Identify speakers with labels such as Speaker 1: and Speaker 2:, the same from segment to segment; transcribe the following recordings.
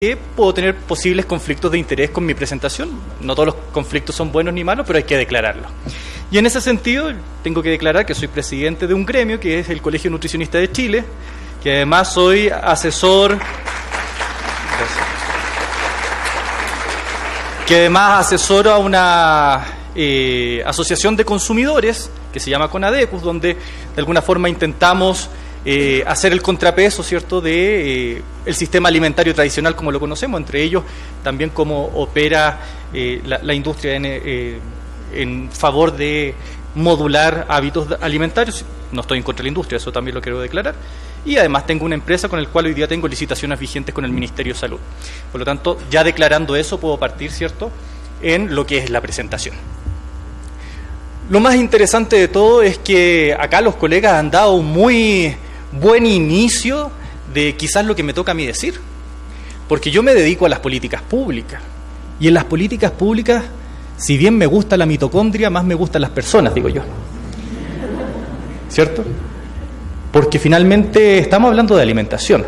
Speaker 1: que puedo tener posibles conflictos de interés con mi presentación. No todos los conflictos son buenos ni malos, pero hay que declararlos. Y en ese sentido, tengo que declarar que soy presidente de un gremio, que es el Colegio Nutricionista de Chile, que además soy asesor, asesoro a una asociación de consumidores que se llama CONADECUS, donde de alguna forma intentamos hacer el contrapeso, ¿cierto?, de el sistema alimentario tradicional como lo conocemos, entre ellos también cómo opera la industria en favor de modular hábitos alimentarios. No estoy en contra de la industria, eso también lo quiero declarar. Y además tengo una empresa con la cual hoy día tengo licitaciones vigentes con el Ministerio de Salud. Por lo tanto, ya declarando eso, puedo partir, ¿cierto?, en lo que es la presentación. Lo más interesante de todo es que acá los colegas han dado un muy buen inicio de quizás lo que me toca a mí decir, porque yo me dedico a las políticas públicas, y en las políticas públicas, si bien me gusta la mitocondria, más me gustan las personas, digo yo, ¿cierto? Porque finalmente estamos hablando de alimentación,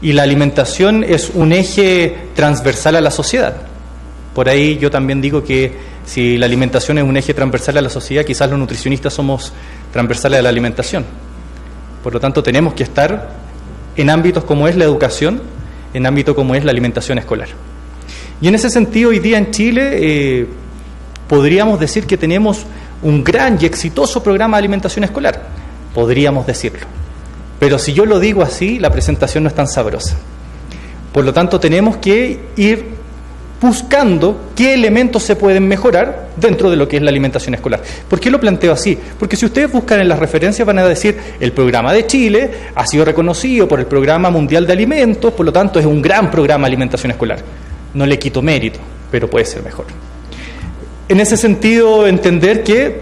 Speaker 1: y la alimentación es un eje transversal a la sociedad. Por ahí yo también digo que si la alimentación es un eje transversal a la sociedad, quizás los nutricionistas somos transversales a la alimentación. Por lo tanto, tenemos que estar en ámbitos como es la educación, en ámbitos como es la alimentación escolar. Y en ese sentido, hoy día en Chile podríamos decir que tenemos un gran y exitoso programa de alimentación escolar. Podríamos decirlo. Pero si yo lo digo así, la presentación no es tan sabrosa. Por lo tanto, tenemos que ir buscando qué elementos se pueden mejorar dentro de lo que es la alimentación escolar. ¿Por qué lo planteo así? Porque si ustedes buscan en las referencias van a decir, el programa de Chile ha sido reconocido por el Programa Mundial de Alimentos, por lo tanto es un gran programa de alimentación escolar. No le quito mérito, pero puede ser mejor. En ese sentido, entender que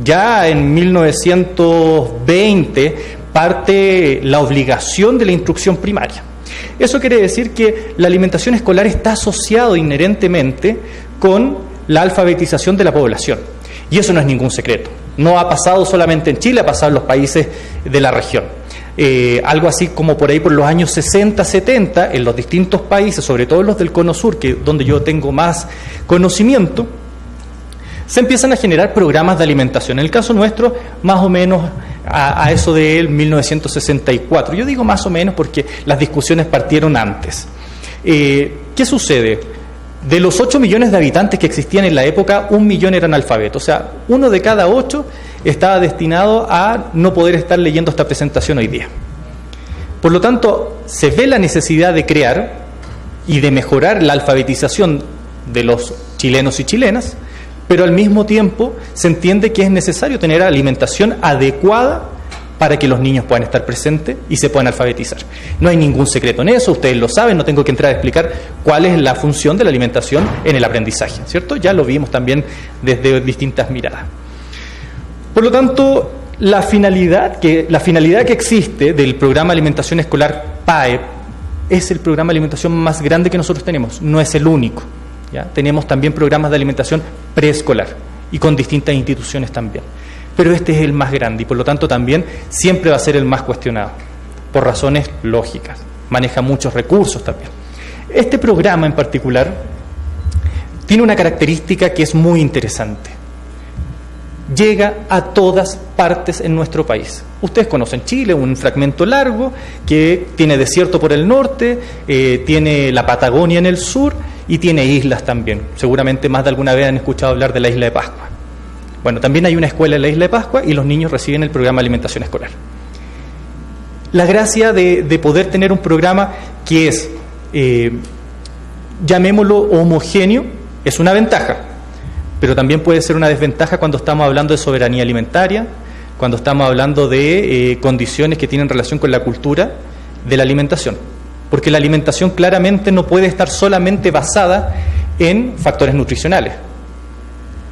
Speaker 1: ya en 1920 parte la obligación de la instrucción primaria. Eso quiere decir que la alimentación escolar está asociado inherentemente con la alfabetización de la población. Y eso no es ningún secreto. No ha pasado solamente en Chile, ha pasado en los países de la región. Algo así como por ahí por los años 60, 70, en los distintos países, sobre todo los del Cono Sur, que donde yo tengo más conocimiento, se empiezan a generar programas de alimentación. En el caso nuestro, más o menos a eso de 1964. Yo digo más o menos porque las discusiones partieron antes. ¿Qué sucede? De los 8 millones de habitantes que existían en la época, 1 millón eran analfabetos. O sea, 1 de cada 8 estaba destinado a no poder estar leyendo esta presentación hoy día. Por lo tanto, se ve la necesidad de crear y de mejorar la alfabetización de los chilenos y chilenas, pero al mismo tiempo se entiende que es necesario tener alimentación adecuada para que los niños puedan estar presentes y se puedan alfabetizar. No hay ningún secreto en eso, ustedes lo saben, no tengo que entrar a explicar cuál es la función de la alimentación en el aprendizaje, ¿cierto? Ya lo vimos también desde distintas miradas. Por lo tanto, la finalidad que existe del programa de alimentación escolar PAEP es el programa de alimentación más grande que nosotros tenemos, no es el único. ¿Ya? Tenemos también programas de alimentación preescolar y con distintas instituciones también. Pero este es el más grande y por lo tanto también siempre va a ser el más cuestionado, por razones lógicas. Maneja muchos recursos también. Este programa en particular tiene una característica que es muy interesante. Llega a todas partes en nuestro país. Ustedes conocen Chile, un fragmento largo que tiene desierto por el norte, tiene la Patagonia en el sur y tiene islas también. Seguramente más de alguna vez han escuchado hablar de la isla de Pascua. Bueno, también hay una escuela en la isla de Pascua y los niños reciben el programa de alimentación escolar. La gracia de poder tener un programa que es, llamémoslo homogéneo, es una ventaja, pero también puede ser una desventaja cuando estamos hablando de soberanía alimentaria, cuando estamos hablando de condiciones que tienen relación con la cultura de la alimentación. Porque la alimentación claramente no puede estar solamente basada en factores nutricionales.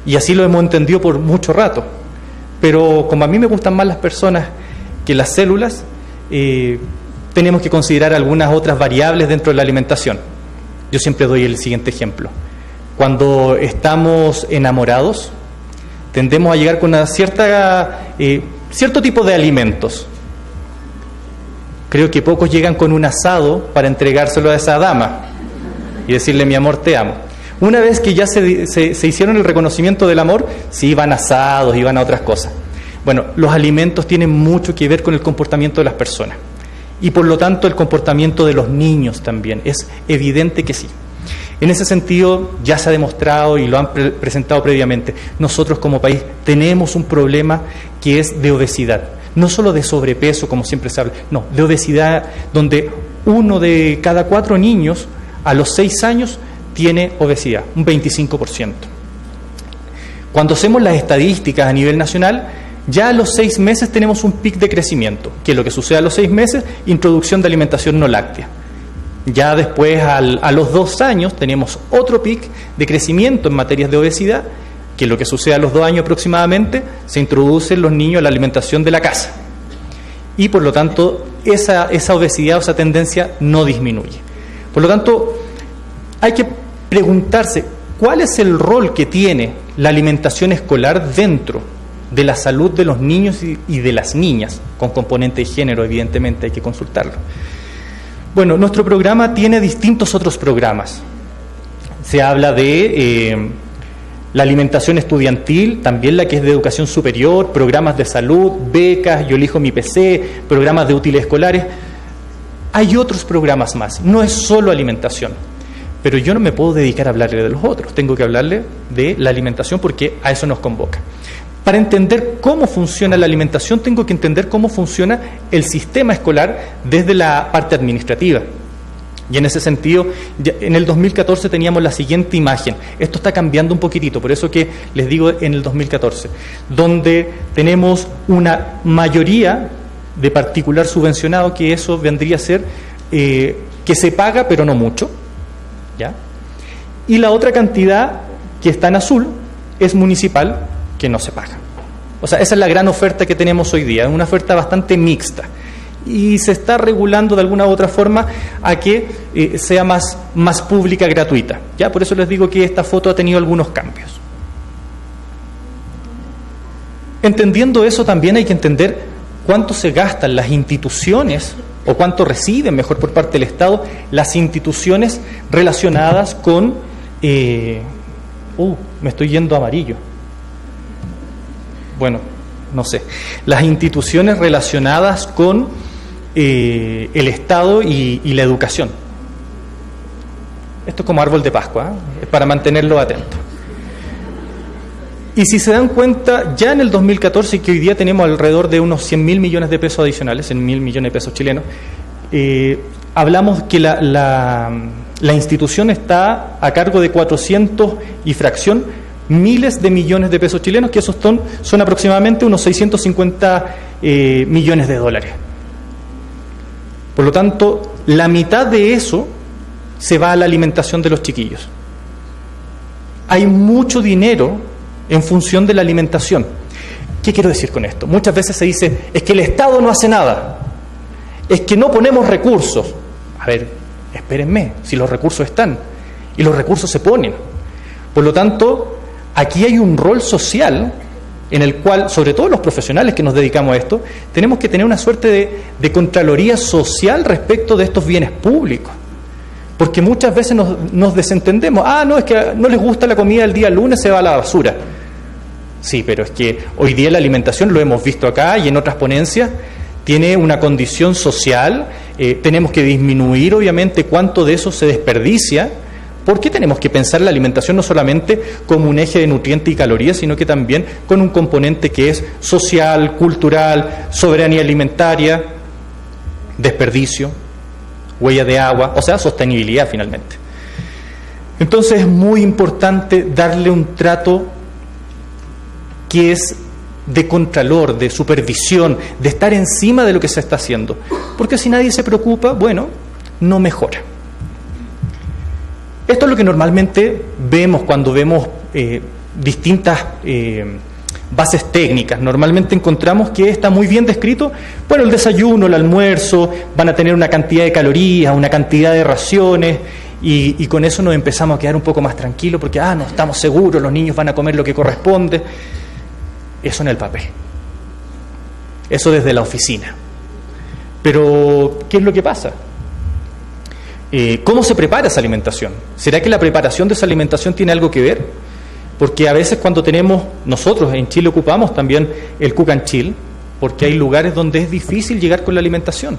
Speaker 1: Y así lo hemos entendido por mucho rato. Pero como a mí me gustan más las personas que las células, tenemos que considerar algunas otras variables dentro de la alimentación. Yo siempre doy el siguiente ejemplo. Cuando estamos enamorados, tendemos a llegar con una cierto tipo de alimentos. Creo que pocos llegan con un asado para entregárselo a esa dama. y decirle mi amor, te amo. Una vez que ya se hicieron el reconocimiento del amor, sí van asados y van a otras cosas. Bueno, los alimentos tienen mucho que ver con el comportamiento de las personas y por lo tanto el comportamiento de los niños también. Es evidente que sí. En ese sentido ya se ha demostrado y lo han presentado previamente. Nosotros como país tenemos un problema que es de obesidad. No solo de sobrepeso, como siempre se habla, no, de obesidad, donde 1 de cada 4 niños a los 6 años tiene obesidad, un 25%. Cuando hacemos las estadísticas a nivel nacional, ya a los 6 meses tenemos un pic de crecimiento, que es lo que sucede a los 6 meses, introducción de alimentación no láctea. Ya después, a los 2 años, tenemos otro pic de crecimiento en materias de obesidad, que es lo que sucede a los 2 años aproximadamente, se introducen los niños a la alimentación de la casa. Y por lo tanto, esa obesidad o esa tendencia no disminuye. Por lo tanto, hay que preguntarse cuál es el rol que tiene la alimentación escolar dentro de la salud de los niños y de las niñas, con componente de género, evidentemente hay que consultarlo. Bueno, nuestro programa tiene distintos otros programas. Se habla de la alimentación estudiantil, también la que es de educación superior, programas de salud, becas, Yo elijo mi PC, programas de útiles escolares. Hay otros programas más, no es solo alimentación. Pero yo no me puedo dedicar a hablarle de los otros, tengo que hablarle de la alimentación porque a eso nos convoca. Para entender cómo funciona la alimentación, tengo que entender cómo funciona el sistema escolar desde la parte administrativa. Y en ese sentido, en el 2014 teníamos la siguiente imagen. Esto está cambiando un poquitito, por eso que les digo en el 2014, donde tenemos una mayoría de particular subvencionado, que eso vendría a ser que se paga, pero no mucho, ¿ya? Y la otra cantidad que está en azul es municipal, que no se paga. O sea, esa es la gran oferta que tenemos hoy día, una oferta bastante mixta. Y se está regulando de alguna u otra forma a que sea más pública, gratuita. ¿Ya? Por eso les digo que esta foto ha tenido algunos cambios. Entendiendo eso, también hay que entender cuánto se gastan las instituciones, o cuánto reciben, mejor por parte del Estado, las instituciones relacionadas con... me estoy yendo a amarillo. Bueno, no sé. Las instituciones relacionadas con el Estado y la educación. Esto es como árbol de Pascua, ¿eh? Para mantenerlo atento. Y si se dan cuenta, ya en el 2014, que hoy día tenemos alrededor de unos 100.000 millones de pesos adicionales, 100.000 millones de pesos chilenos, hablamos que la institución está a cargo de 400 y fracción miles de millones de pesos chilenos, que esos son aproximadamente unos 650 millones de dólares. Por lo tanto, la mitad de eso se va a la alimentación de los chiquillos. Hay mucho dinero en función de la alimentación. ¿Qué quiero decir con esto? Muchas veces se dice, es que el Estado no hace nada, es que no ponemos recursos. A ver, espérenme, si los recursos están, y los recursos se ponen. Por lo tanto, aquí hay un rol social en el cual, sobre todo los profesionales que nos dedicamos a esto, tenemos que tener una suerte de contraloría social respecto de estos bienes públicos. Porque muchas veces nos desentendemos. No, es que no les gusta la comida el día lunes, se va a la basura. Sí, pero es que hoy día la alimentación, lo hemos visto acá y en otras ponencias, tiene una condición social. Tenemos que disminuir, obviamente, cuánto de eso se desperdicia. ¿Por qué tenemos que pensar la alimentación no solamente como un eje de nutrientes y calorías, sino que también con un componente que es social, cultural, soberanía alimentaria, desperdicio, huella de agua, o sea, sostenibilidad finalmente? Entonces es muy importante darle un trato que es de contralor, de supervisión, de estar encima de lo que se está haciendo. Porque si nadie se preocupa, bueno, no mejora. Esto es lo que normalmente vemos cuando vemos distintas bases técnicas. Normalmente encontramos que está muy bien descrito, bueno, el desayuno, el almuerzo, van a tener una cantidad de calorías, una cantidad de raciones, y con eso nos empezamos a quedar un poco más tranquilos porque, no estamos seguros, los niños van a comer lo que corresponde. Eso en el papel. Eso desde la oficina. Pero, ¿qué es lo que pasa? ¿Cómo se prepara esa alimentación? ¿Será que la preparación de esa alimentación tiene algo que ver? Porque a veces cuando nosotros en Chile ocupamos también el cook and chill, porque hay lugares donde es difícil llegar con la alimentación.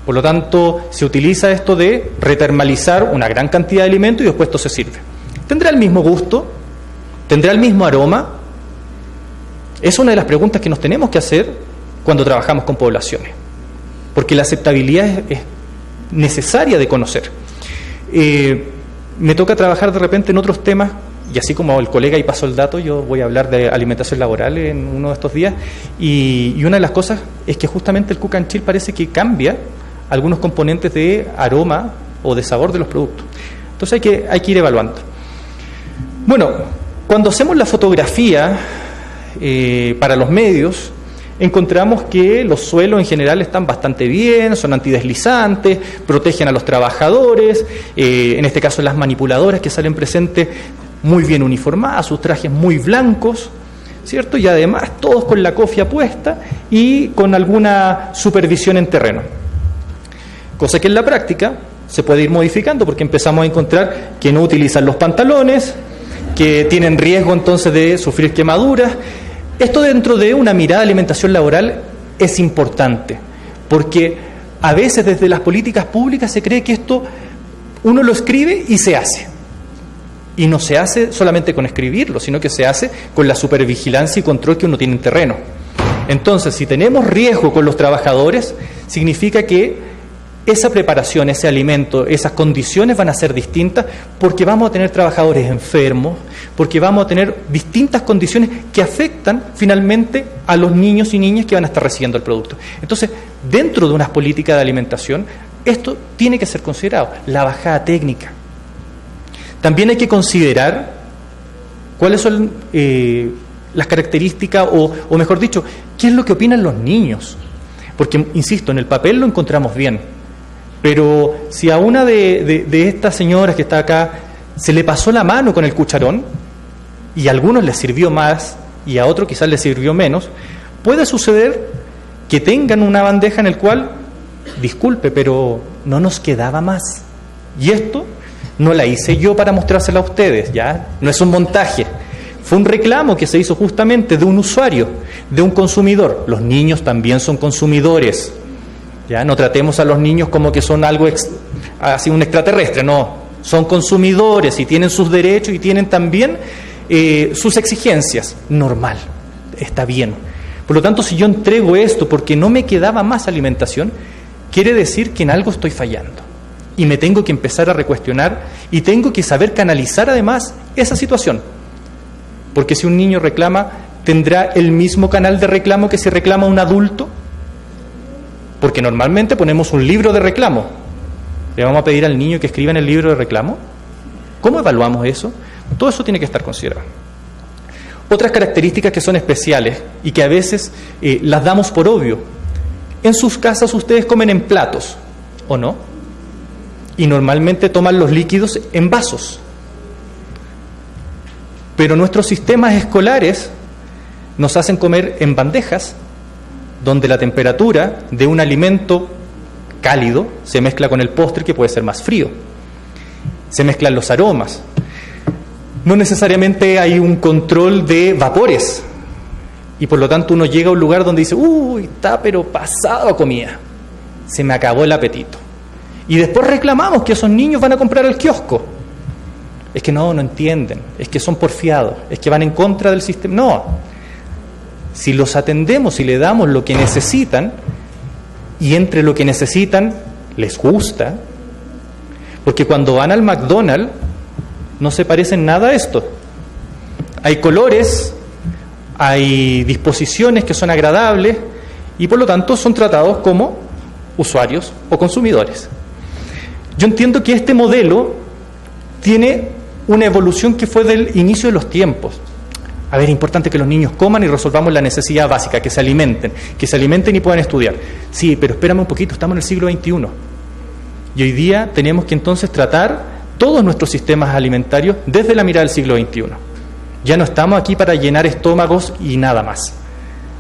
Speaker 1: Por lo tanto, se utiliza esto de retermalizar una gran cantidad de alimentos y después esto se sirve. ¿Tendrá el mismo gusto? ¿Tendrá el mismo aroma? Es una de las preguntas que nos tenemos que hacer cuando trabajamos con poblaciones, porque la aceptabilidad es necesaria de conocer. Me toca trabajar de repente en otros temas, y así como el colega ahí pasó el dato, yo voy a hablar de alimentación laboral en uno de estos días, y una de las cosas es que justamente el cook and chill parece que cambia algunos componentes de aroma o de sabor de los productos. Entonces hay que ir evaluando. Bueno, cuando hacemos la fotografía para los medios, encontramos que los suelos en general están bastante bien, son antideslizantes, protegen a los trabajadores, en este caso las manipuladoras que salen presentes muy bien uniformadas, sus trajes muy blancos, ¿cierto? Y además todos con la cofia puesta y con alguna supervisión en terreno. Cosa que en la práctica se puede ir modificando porque empezamos a encontrar que no utilizan los pantalones, que tienen riesgo entonces de sufrir quemaduras. Esto dentro de una mirada de alimentación laboral es importante, porque a veces desde las políticas públicas se cree que esto uno lo escribe y se hace. Y no se hace solamente con escribirlo, sino que se hace con la supervigilancia y control que uno tiene en terreno. Entonces, si tenemos riesgo con los trabajadores, significa que esa preparación, ese alimento, esas condiciones van a ser distintas porque vamos a tener trabajadores enfermos, porque vamos a tener distintas condiciones que afectan finalmente a los niños y niñas que van a estar recibiendo el producto. Entonces, dentro de unas políticas de alimentación, esto tiene que ser considerado, la bajada técnica. También hay que considerar cuáles son las características, o mejor dicho, qué es lo que opinan los niños. Porque, insisto, en el papel lo encontramos bien, pero si a una de estas señoras que está acá se le pasó la mano con el cucharón, y a algunos les sirvió más y a otros quizás les sirvió menos, puede suceder que tengan una bandeja en el cual, disculpe, pero no nos quedaba más. Y esto no la hice yo para mostrársela a ustedes, ¿ya? No es un montaje. Fue un reclamo que se hizo justamente de un usuario, de un consumidor. Los niños también son consumidores, ¿ya? No tratemos a los niños como que son algo así un extraterrestre, no. Son consumidores y tienen sus derechos y tienen también sus exigencias. Normal, está bien. Por lo tanto, si yo entrego esto porque no me quedaba más alimentación, quiere decir que en algo estoy fallando. Y me tengo que empezar a recuestionar y tengo que saber canalizar además esa situación. Porque si un niño reclama, ¿tendrá el mismo canal de reclamo que si reclama un adulto? Porque normalmente ponemos un libro de reclamo. ¿Le vamos a pedir al niño que escriba en el libro de reclamo? ¿Cómo evaluamos eso? Todo eso tiene que estar considerado. Otras características que son especiales y que a veces las damos por obvio. En sus casas ustedes comen en platos, ¿o no? Y normalmente toman los líquidos en vasos. Pero nuestros sistemas escolares nos hacen comer en bandejas, donde la temperatura de un alimento cálido se mezcla con el postre, que puede ser más frío. Se mezclan los aromas. No necesariamente hay un control de vapores. Y por lo tanto uno llega a un lugar donde dice, uy, está pero pasado a comida. Se me acabó el apetito. Y después reclamamos que esos niños van a comprar al kiosco. Es que no entienden, es que son porfiados, es que van en contra del sistema. No, si los atendemos y le damos lo que necesitan, y entre lo que necesitan les gusta, porque cuando van al McDonald's no se parecen nada a esto. Hay colores, hay disposiciones que son agradables, y por lo tanto son tratados como usuarios o consumidores. Yo entiendo que este modelo tiene una evolución que fue del inicio de los tiempos. A ver, es importante que los niños coman y resolvamos la necesidad básica, que se alimenten y puedan estudiar. Sí, pero espérame un poquito, estamos en el siglo XXI. Y hoy día tenemos que entonces tratar todos nuestros sistemas alimentarios desde la mirada del siglo XXI. Ya no estamos aquí para llenar estómagos y nada más.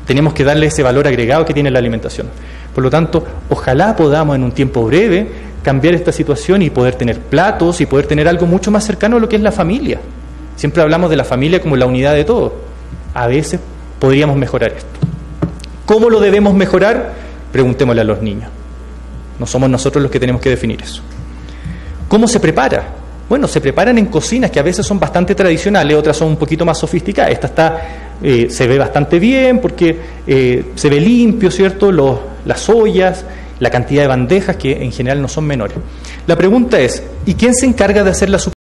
Speaker 1: Tenemos que darle ese valor agregado que tiene la alimentación. Por lo tanto, ojalá podamos en un tiempo breve cambiar esta situación y poder tener platos y poder tener algo mucho más cercano a lo que es la familia. Siempre hablamos de la familia como la unidad de todo. A veces podríamos mejorar esto. ¿Cómo lo debemos mejorar? Preguntémosle a los niños. No somos nosotros los que tenemos que definir eso. ¿Cómo se prepara? Bueno, se preparan en cocinas que a veces son bastante tradicionales, otras son un poquito más sofisticadas. Esta se ve bastante bien porque se ve limpio, ¿cierto? Las ollas, la cantidad de bandejas que en general no son menores. La pregunta es, ¿y quién se encarga de hacer la